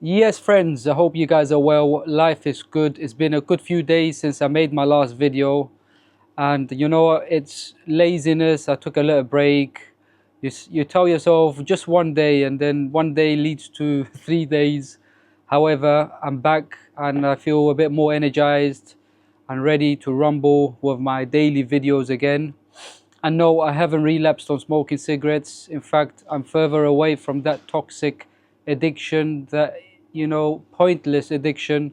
Yes, friends, I hope you guys are well. Life is good. It's been a good few days since I made my last video. And you know what? It's laziness. I took a little break. You tell yourself just one day, and then one day leads to 3 days. However, I'm back and I feel a bit more energized and ready to rumble with my daily videos again. And no, I haven't relapsed on smoking cigarettes. In fact, I'm further away from that toxic addiction, that, pointless addiction.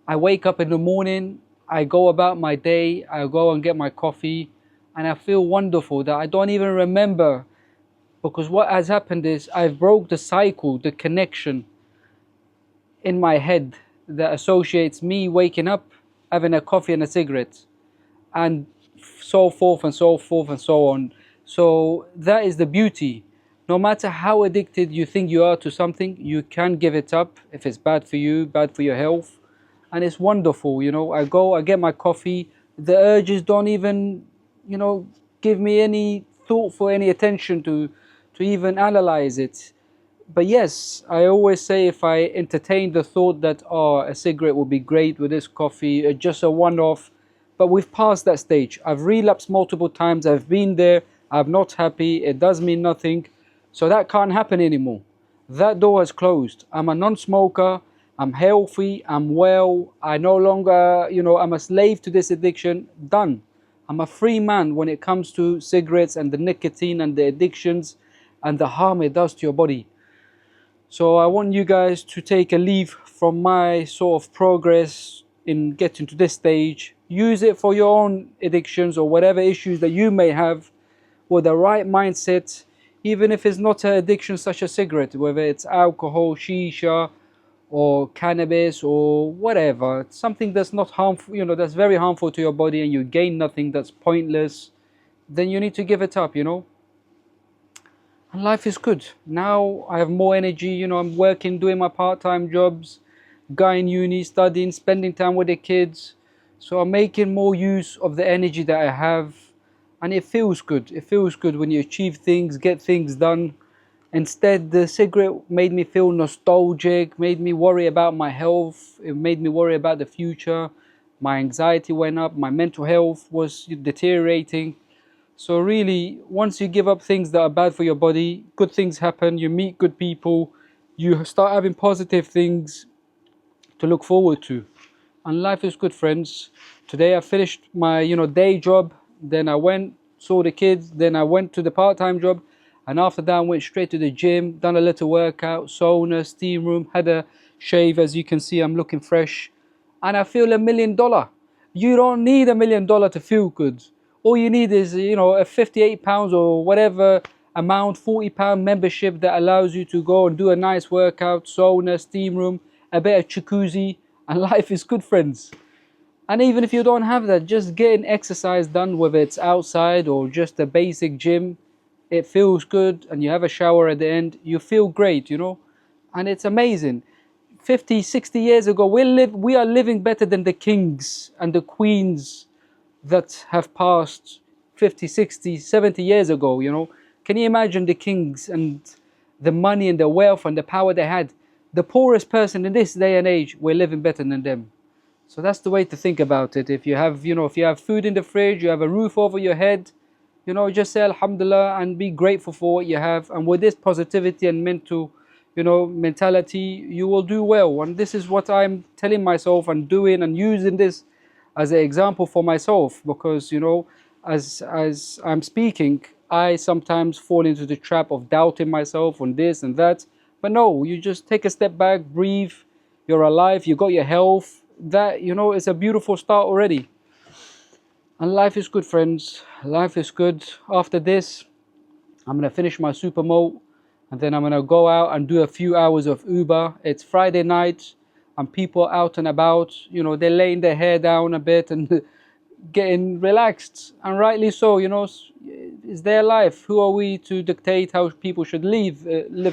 I wake up in the morning, I go about my day, I go and get my coffee, and I feel wonderful that I don't even remember. Because what has happened is I've broke the cycle, the connection in my head that associates me waking up, having a coffee and a cigarette, and so forth and so forth and so on. So that is the beauty. No matter how addicted you think you are to something, you can give it up if it's bad for you, bad for your health. And it's wonderful. I go, I get my coffee. The urges don't even, give me any thought for any attention to even analyze it. But yes, I always say, if I entertain the thought that, oh, a cigarette would be great with this coffee, just a one-off, but we've passed that stage. I've relapsed multiple times. I've been there. I'm not happy. It does mean nothing. So that can't happen anymore. That door has closed. I'm a non-smoker. I'm healthy. I'm well. I no longer, I'm a slave to this addiction. Done. I'm a free man when it comes to cigarettes and the nicotine and the addictions and the harm it does to your body. So I want you guys to take a leave from my sort of progress in getting to this stage. Use it for your own addictions or whatever issues that you may have, with the right mindset, even if it's not an addiction such as cigarette, whether it's alcohol, shisha, or cannabis, or whatever. It's something that's not harmful, that's very harmful to your body, and you gain nothing, that's pointless. Then you need to give it up, And life is good. Now I have more energy, I'm working, doing my part-time jobs, going uni, studying, spending time with the kids. So I'm making more use of the energy that I have, and it feels good. It feels good when you achieve things, get things done. Instead, the cigarette made me feel nostalgic, made me worry about my health, it made me worry about the future. My anxiety went up, my mental health was deteriorating. So really, once you give up things that are bad for your body, good things happen, you meet good people, you start having positive things to look forward to. And life is good, friends. Today I finished my, day job, then I went, saw the kids, then I went to the part-time job, and after that I went straight to the gym, done a little workout, sauna, steam room, had a shave. As you can see, I'm looking fresh, and I feel $1,000,000. You don't need $1,000,000 to feel good. All you need is, a £58 or whatever amount, £40 membership that allows you to go and do a nice workout, sauna, steam room, a bit of jacuzzi, and life is good, friends. And even if you don't have that, just getting exercise done, whether it's outside or just a basic gym, it feels good, and you have a shower at the end, you feel great, and it's amazing. 50, 60 years ago, we are living better than the kings and the queens that have passed 50, 60, 70 years ago, Can you imagine the kings and the money and the wealth and the power they had? The poorest person in this day and age, we're living better than them. So that's the way to think about it. If you have, if you have food in the fridge, you have a roof over your head, just say Alhamdulillah and be grateful for what you have. And with this positivity and mental, mentality, you will do well. And this is what I'm telling myself and doing, and using this as an example for myself, because, as I'm speaking, I sometimes fall into the trap of doubting myself on this and that. But no, you just take a step back, breathe, you're alive, you got your health. That, is a beautiful start already. And life is good, friends. Life is good. After this, I'm going to finish my supermo, and then I'm going to go out and do a few hours of Uber. It's Friday night, and people out and about, they're laying their hair down a bit and getting relaxed, and rightly so. It's their life. Who are we to dictate how people should live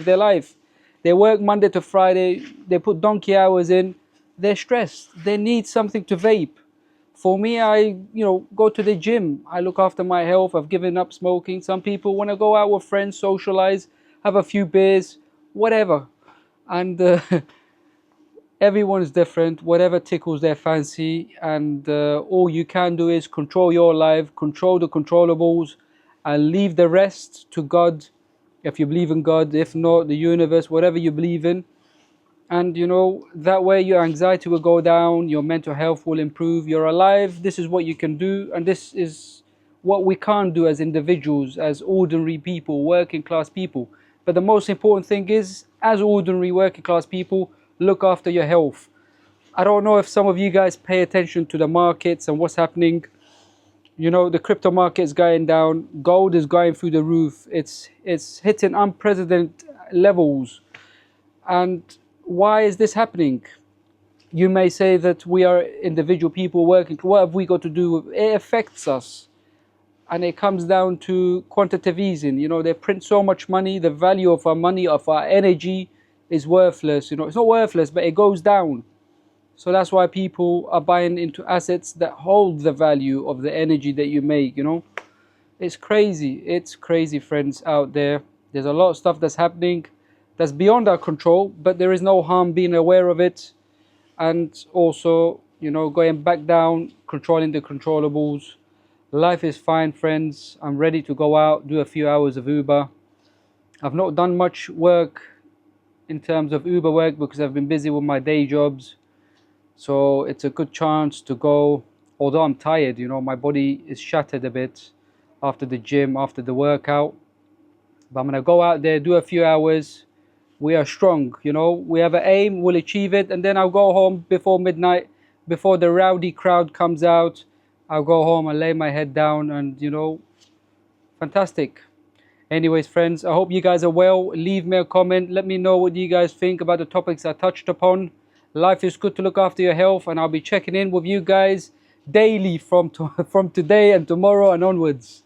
their life? They work Monday to Friday, they put donkey hours in, they're stressed, they need something to vape. For me, I go to the gym, I look after my health, I've given up smoking. Some people want to go out with friends, socialize, have a few beers, whatever. And Everyone is different, whatever tickles their fancy, and all you can do is control your life, control the controllables, and leave the rest to God. If you believe in God, if not, the universe, whatever you believe in. And that way your anxiety will go down, your mental health will improve, you're alive. This is what you can do, and this is what we can't do as individuals, as ordinary people, working class people. But the most important thing is, as ordinary working class people, look after your health. I don't know if some of you guys pay attention to the markets and what's happening. The crypto market is going down, gold is going through the roof, it's hitting unprecedented levels. And why is this happening? You may say that we are individual people working. What have we got to do? It affects us. And it comes down to quantitative easing. They print so much money, the value of our money, of our energy is worthless. It's not worthless, but it goes down. So that's why people are buying into assets that hold the value of the energy that you make. It's crazy, friends out there. There's a lot of stuff that's happening that's beyond our control, but there is no harm being aware of it. And also, going back down, controlling the controllables. Life is fine, friends. I'm ready to go out, do a few hours of Uber. I've not done much work in terms of Uber work because I've been busy with my day jobs. So it's a good chance to go, although I'm tired, my body is shattered a bit after the gym, after the workout. But I'm going to go out there, do a few hours. We are strong, we have an aim, we'll achieve it. And then I'll go home before midnight, before the rowdy crowd comes out. I'll go home and lay my head down and, fantastic. Anyways, friends, I hope you guys are well. Leave me a comment. Let me know what you guys think about the topics I touched upon. Life is good to look after your health, and I'll be checking in with you guys daily from today and tomorrow and onwards.